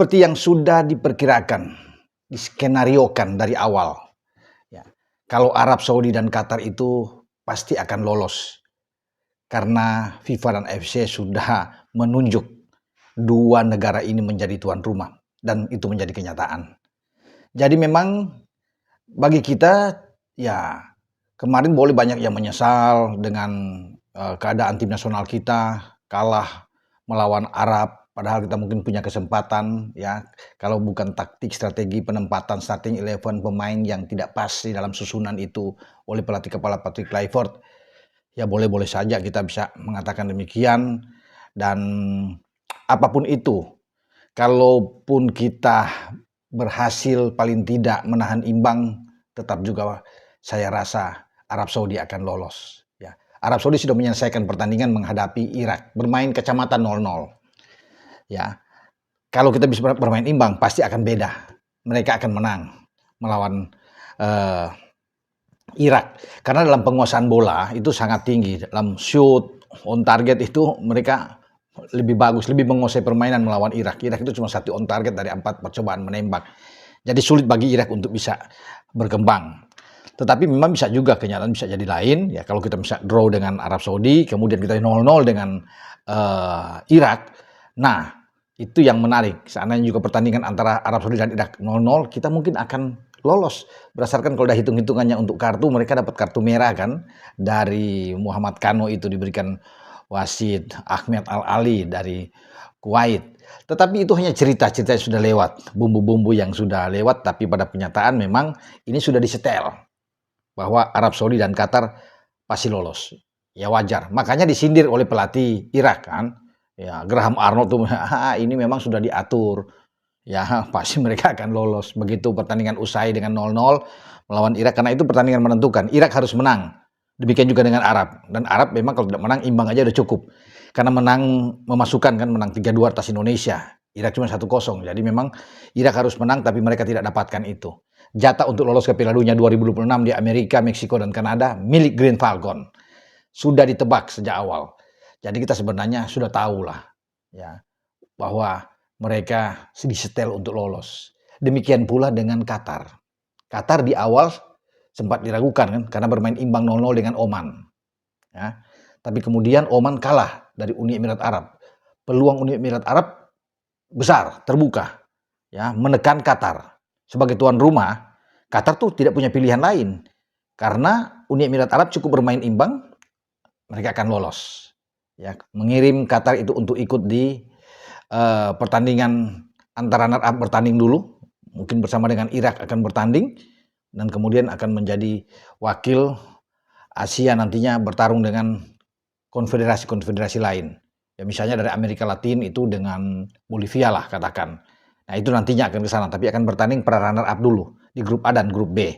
seperti yang sudah diperkirakan, diskenariokan dari awal, ya, kalau Arab Saudi dan Qatar itu pasti akan lolos karena FIFA dan AFC sudah menunjuk dua negara ini menjadi tuan rumah dan itu menjadi kenyataan. Jadi memang bagi kita, ya, kemarin boleh banyak yang menyesal dengan keadaan tim nasional kita kalah melawan Arab, padahal kita mungkin punya kesempatan, ya, kalau bukan taktik, strategi penempatan starting 11 pemain yang tidak pas di dalam susunan itu oleh pelatih kepala Patrick Kluivert, ya boleh-boleh saja kita bisa mengatakan demikian. Dan apapun itu, kalaupun kita berhasil paling tidak menahan imbang, tetap juga saya rasa Arab Saudi akan lolos. Ya. Arab Saudi sudah menyelesaikan pertandingan menghadapi Irak, bermain kacamata 0-0. Ya, kalau kita bisa bermain imbang pasti akan beda. Mereka akan menang melawan Irak, karena dalam penguasaan bola itu sangat tinggi, dalam shoot on target itu mereka lebih bagus, lebih menguasai permainan melawan Irak. Irak itu cuma 1 on target dari 4 percobaan menembak. Jadi sulit bagi Irak untuk bisa berkembang. Tetapi memang bisa juga kenyataan bisa jadi lain, ya, kalau kita bisa draw dengan Arab Saudi, kemudian kita 0-0 dengan Irak. Nah, itu yang menarik. Seandainya juga pertandingan antara Arab Saudi dan Irak 0-0, kita mungkin akan lolos. Berdasarkan kalau udah hitung-hitungannya untuk kartu, mereka dapat kartu merah kan dari Muhammad Kano, itu diberikan wasit Ahmed Al-Ali dari Kuwait. Tetapi itu hanya cerita-cerita yang sudah lewat, bumbu-bumbu yang sudah lewat, tapi pada kenyataan memang ini sudah disetel bahwa Arab Saudi dan Qatar pasti lolos. Ya wajar. Makanya disindir oleh pelatih Irak kan. Ya, Graham Arnold tuh ini memang sudah diatur. Ya, pasti mereka akan lolos. Begitu pertandingan usai dengan 0-0 melawan Irak, karena itu pertandingan menentukan. Irak harus menang. Demikian juga dengan Arab. Dan Arab memang kalau tidak menang, imbang aja udah cukup. Karena menang memasukkan kan, menang 3-2 atas Indonesia. Irak cuma 1-0. Jadi memang Irak harus menang, tapi mereka tidak dapatkan itu. Jatah untuk lolos ke Piala Dunia 2026 di Amerika, Meksiko, dan Kanada milik Green Falcon. Sudah ditebak sejak awal. Jadi kita sebenarnya sudah tahu lah, ya, bahwa mereka disetel untuk lolos. Demikian pula dengan Qatar. Qatar di awal sempat diragukan kan, karena bermain imbang 0-0 dengan Oman. Ya. Tapi kemudian Oman kalah dari Uni Emirat Arab. Peluang Uni Emirat Arab besar, terbuka, ya, menekan Qatar. Sebagai tuan rumah, Qatar tuh tidak punya pilihan lain. Karena Uni Emirat Arab cukup bermain imbang, mereka akan lolos. Ya, mengirim Qatar itu untuk ikut di pertandingan antara runner-up, bertanding dulu, mungkin bersama dengan Irak akan bertanding, dan kemudian akan menjadi wakil Asia nantinya bertarung dengan konfederasi-konfederasi lain. Ya, misalnya dari Amerika Latin itu dengan Bolivia lah katakan. Nah itu nantinya akan ke sana, tapi akan bertanding para runner-up dulu di grup A dan grup B.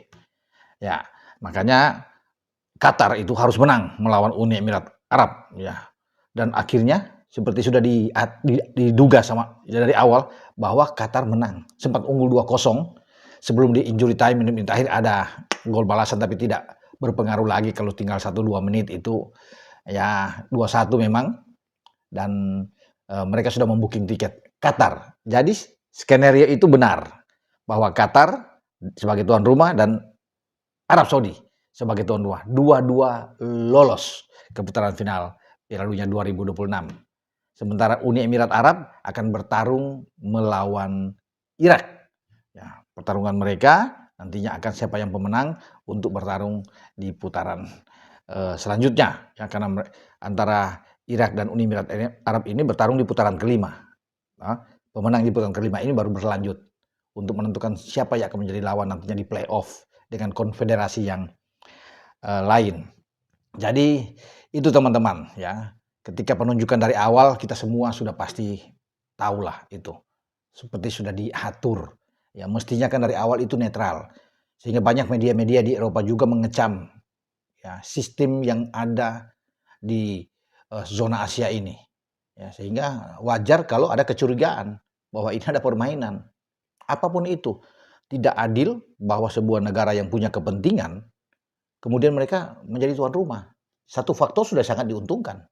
Ya, makanya Qatar itu harus menang melawan Uni Emirat Arab, ya. Dan akhirnya seperti sudah diduga sama dari awal bahwa Qatar menang. Sempat unggul 2-0 sebelum di injury time, menit akhir ada gol balasan, tapi tidak berpengaruh lagi kalau tinggal 1-2 menit itu, ya 2-1 memang. Dan mereka sudah membooking tiket Qatar. Jadi skenario itu benar bahwa Qatar sebagai tuan rumah dan Arab Saudi sebagai tuan rumah, dua-dua lolos ke putaran final Piala Dunia 2026. Sementara Uni Emirat Arab akan bertarung melawan Irak. Ya, pertarungan mereka nantinya akan siapa yang pemenang untuk bertarung di putaran selanjutnya. Ya, karena antara Irak dan Uni Emirat Arab ini bertarung di putaran kelima. Nah, pemenang di putaran kelima ini baru berlanjut untuk menentukan siapa yang akan menjadi lawan nantinya di playoff dengan konfederasi yang lain. Jadi itu teman-teman, ya. Ketika penunjukan dari awal kita semua sudah pasti tahulah itu. Seperti sudah diatur. Ya, mestinya kan dari awal itu netral. Sehingga banyak media-media di Eropa juga mengecam, ya, sistem yang ada di zona Asia ini. Ya, sehingga wajar kalau ada kecurigaan bahwa ini ada permainan. Apapun itu, tidak adil bahwa sebuah negara yang punya kepentingan kemudian mereka menjadi tuan rumah. Satu faktor sudah sangat diuntungkan.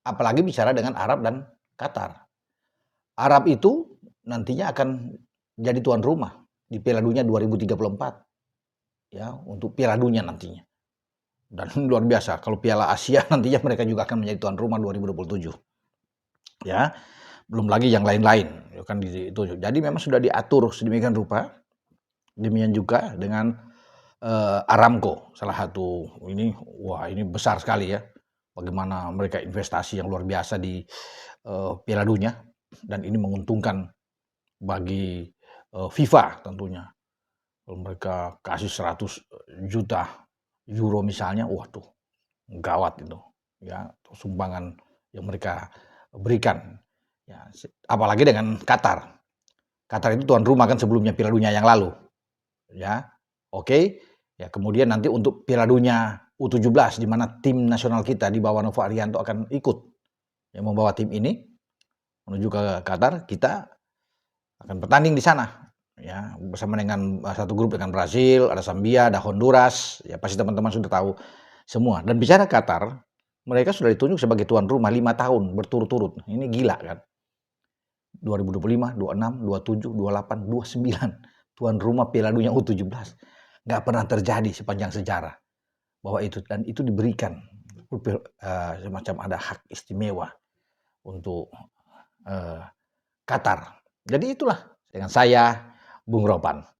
Apalagi bicara dengan Arab dan Qatar. Arab itu nantinya akan jadi tuan rumah di Piala Dunia 2034 ya, untuk Piala Dunia nantinya. Dan luar biasa kalau Piala Asia nantinya mereka juga akan menjadi tuan rumah 2027. Ya, belum lagi yang lain-lain ya kan itu. Jadi memang sudah diatur sedemikian rupa. Demikian juga dengan Aramco, salah satu ini, wah ini besar sekali ya. Bagaimana mereka investasi yang luar biasa di Piala Dunia dan ini menguntungkan bagi FIFA tentunya. Kalau mereka kasih 100 juta euro misalnya, wah tuh gawat itu ya, sumbangan yang mereka berikan. Ya, apalagi dengan Qatar. Qatar itu tuan rumah kan sebelumnya Piala Dunia yang lalu. Ya. Oke. Ya, kemudian nanti untuk Piala Dunia U17 di mana tim nasional kita di bawah Novo Arianto akan ikut yang membawa tim ini menuju ke Qatar, kita akan bertanding di sana ya bersama dengan satu grup dengan Brazil, ada Zambia, ada Honduras, ya pasti teman-teman sudah tahu semua. Dan bicara Qatar, mereka sudah ditunjuk sebagai tuan rumah 5 tahun berturut-turut. Ini gila kan. 2025, 26, 27, 28, 29 tuan rumah Piala Dunia U17. Nggak pernah terjadi sepanjang sejarah bahwa itu, dan itu diberikan semacam ada hak istimewa untuk Qatar. Jadi itulah dengan saya Bung Ropan.